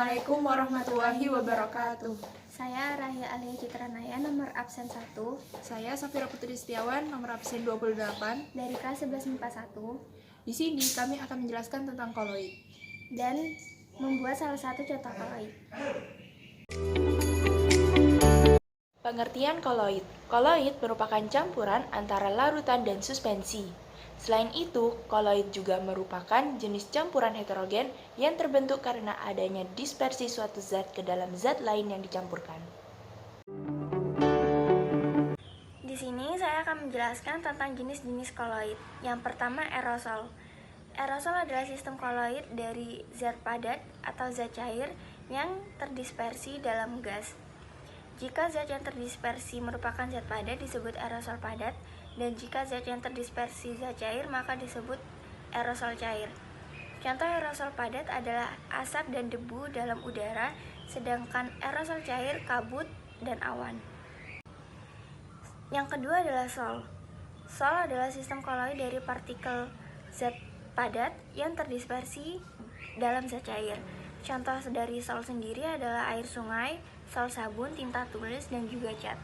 Assalamualaikum warahmatullahi wabarakatuh. Saya Rahya Alia Citranaya, nomor absen 1. Saya Safira Putri Setiawan, nomor absen 28. Dari kelas 11 MIPA 1. Di sini kami akan menjelaskan tentang koloid dan membuat salah satu contoh koloid. Pengertian koloid. Koloid merupakan campuran antara larutan dan suspensi. Selain itu, koloid juga merupakan jenis campuran heterogen yang terbentuk karena adanya dispersi suatu zat ke dalam zat lain yang dicampurkan. Di sini saya akan menjelaskan tentang jenis-jenis koloid. Yang pertama, aerosol. Aerosol adalah sistem koloid dari zat padat atau zat cair yang terdispersi dalam gas. Jika zat yang terdispersi merupakan zat padat disebut aerosol padat, dan jika zat yang terdispersi zat cair maka disebut aerosol cair. Contoh aerosol padat adalah asap dan debu dalam udara, sedangkan aerosol cair kabut dan awan. Yang kedua adalah sol. Sol adalah sistem koloid dari partikel zat padat yang terdispersi dalam zat cair. Contoh dari sol sendiri adalah air sungai, sol sabun, tinta tulis, dan juga cat.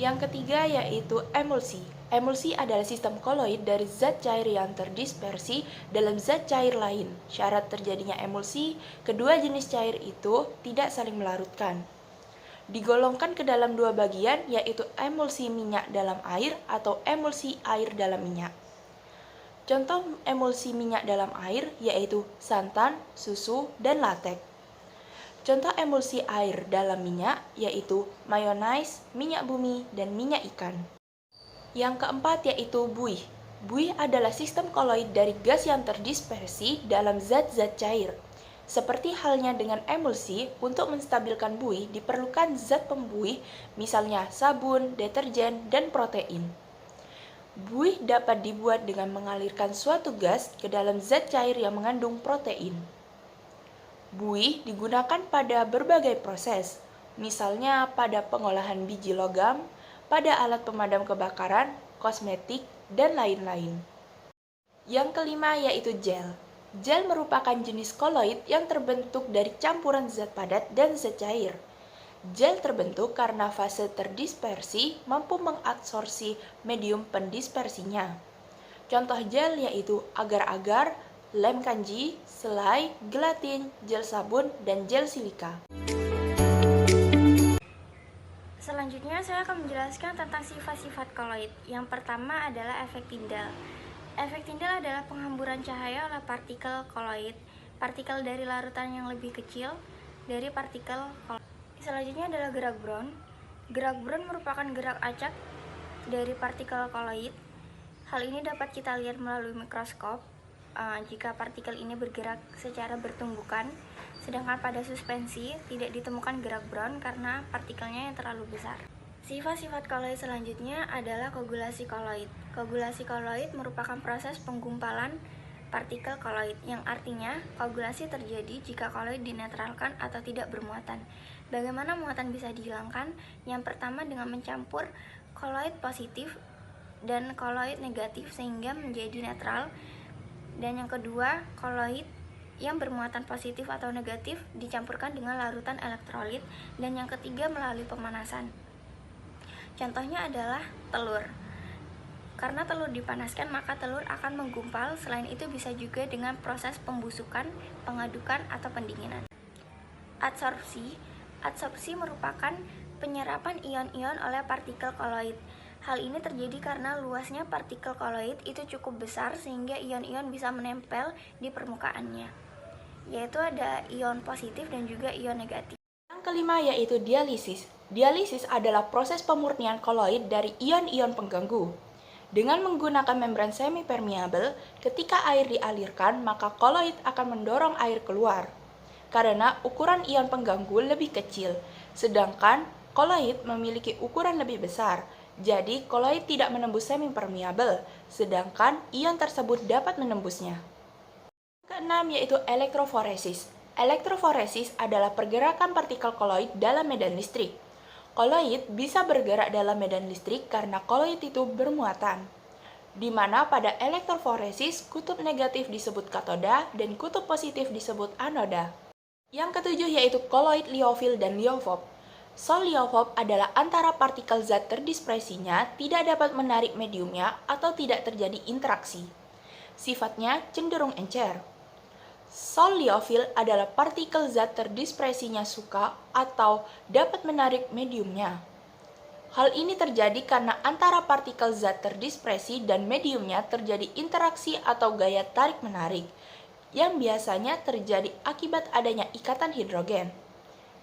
Yang ketiga yaitu emulsi. Emulsi adalah sistem koloid dari zat cair yang terdispersi dalam zat cair lain. Syarat terjadinya emulsi, kedua jenis cair itu tidak saling melarutkan. Digolongkan ke dalam dua bagian, yaitu emulsi minyak dalam air atau emulsi air dalam minyak. Contoh emulsi minyak dalam air yaitu santan, susu, dan latek. Contoh emulsi air dalam minyak yaitu mayonnaise, minyak bumi, dan minyak ikan. Yang keempat yaitu buih. Buih adalah sistem koloid dari gas yang terdispersi dalam zat-zat cair. Seperti halnya dengan emulsi, untuk menstabilkan buih diperlukan zat pembuih, misalnya sabun, deterjen, dan protein. Buih dapat dibuat dengan mengalirkan suatu gas ke dalam zat cair yang mengandung protein. Buih digunakan pada berbagai proses, misalnya pada pengolahan biji logam, pada alat pemadam kebakaran, kosmetik, dan lain-lain. Yang kelima yaitu gel. Gel merupakan jenis koloid yang terbentuk dari campuran zat padat dan zat cair. Gel terbentuk karena fase terdispersi mampu mengabsorpsi medium pendispersinya. Contoh gel yaitu agar-agar, lem kanji, selai, gelatin, gel sabun, dan gel silika. Selanjutnya saya akan menjelaskan tentang sifat-sifat koloid. Yang pertama adalah efek Tyndall. Efek Tyndall adalah penghamburan cahaya oleh partikel koloid, partikel dari larutan yang lebih kecil dari partikel koloid. Selanjutnya adalah gerak Brown. Gerak Brown merupakan gerak acak dari partikel koloid. Hal ini dapat kita lihat melalui mikroskop. Jika partikel ini bergerak secara bertumbukan, sedangkan pada suspensi tidak ditemukan gerak Brown karena partikelnya yang terlalu besar. Sifat-sifat koloid selanjutnya adalah koagulasi koloid. Koagulasi koloid merupakan proses penggumpalan partikel koloid, yang artinya koagulasi terjadi jika koloid dinetralkan atau tidak bermuatan. Bagaimana muatan bisa dihilangkan? Yang pertama dengan mencampur koloid positif dan koloid negatif sehingga menjadi netral. Dan yang kedua, koloid yang bermuatan positif atau negatif dicampurkan dengan larutan elektrolit. Dan yang ketiga, melalui pemanasan. Contohnya adalah telur. Karena telur dipanaskan, maka telur akan menggumpal. Selain itu bisa juga dengan proses pembusukan, pengadukan, atau pendinginan. Adsorpsi. Adsorpsi merupakan penyerapan ion-ion oleh partikel koloid. Hal ini terjadi karena luasnya partikel koloid itu cukup besar sehingga ion-ion bisa menempel di permukaannya, yaitu ada ion positif dan juga ion negatif. Yang kelima yaitu dialisis. Dialisis adalah proses pemurnian koloid dari ion-ion pengganggu. Dengan menggunakan membran semi-permeabel, ketika air dialirkan, maka koloid akan mendorong air keluar, karena ukuran ion pengganggu lebih kecil, sedangkan koloid memiliki ukuran lebih besar. Jadi, koloid tidak menembus semi-permeabel, sedangkan ion tersebut dapat menembusnya. Keenam yaitu elektroforesis. Elektroforesis adalah pergerakan partikel koloid dalam medan listrik. Koloid bisa bergerak dalam medan listrik karena koloid itu bermuatan, di mana pada elektroforesis kutub negatif disebut katoda dan kutub positif disebut anoda. Yang ketujuh yaitu koloid liofil dan liofob. Sol liofob adalah antara partikel zat terdispersinya tidak dapat menarik mediumnya atau tidak terjadi interaksi. Sifatnya cenderung encer. Sol liofil adalah partikel zat terdispersinya suka atau dapat menarik mediumnya. Hal ini terjadi karena antara partikel zat terdispersi dan mediumnya terjadi interaksi atau gaya tarik-menarik, yang biasanya terjadi akibat adanya ikatan hidrogen.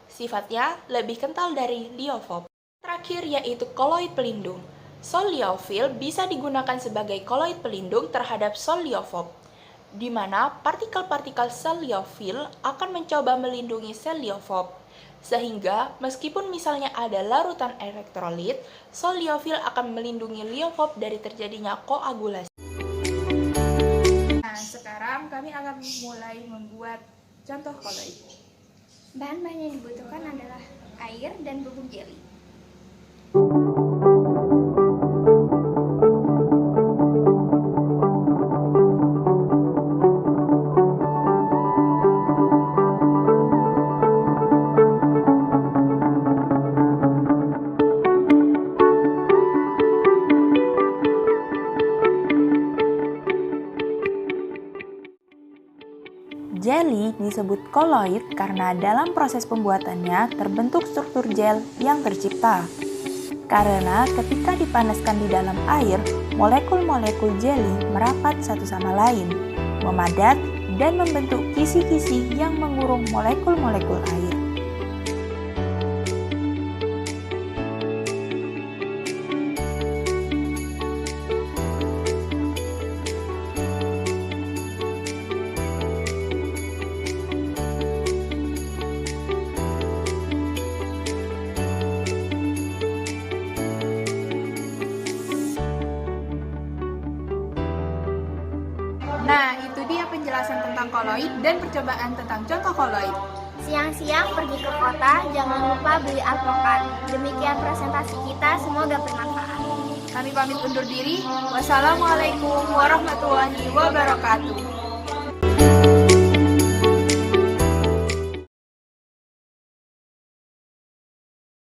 Sifatnya lebih kental dari liofob. Terakhir yaitu koloid pelindung. Sol liofil bisa digunakan sebagai koloid pelindung terhadap sol liofob, di mana partikel-partikel sel liofil akan mencoba melindungi sel liofob. Sehingga meskipun misalnya ada larutan elektrolit, sol liofil akan melindungi liofob dari terjadinya koagulasi. Nah, sekarang kami akan mulai membuat contoh koloid. Bahan-bahan yang dibutuhkan adalah air dan bubuk jeli. Jelly disebut koloid karena dalam proses pembuatannya terbentuk struktur gel yang tercipta. Karena ketika dipanaskan di dalam air, molekul-molekul jelly merapat satu sama lain, memadat, dan membentuk kisi-kisi yang mengurung molekul-molekul air. Nah, itu dia penjelasan tentang koloid dan percobaan tentang contoh koloid. Siang-siang pergi ke kota, jangan lupa beli alpukat. Demikian presentasi kita, semoga bermanfaat. Kami pamit undur diri. Wassalamualaikum warahmatullahi wabarakatuh.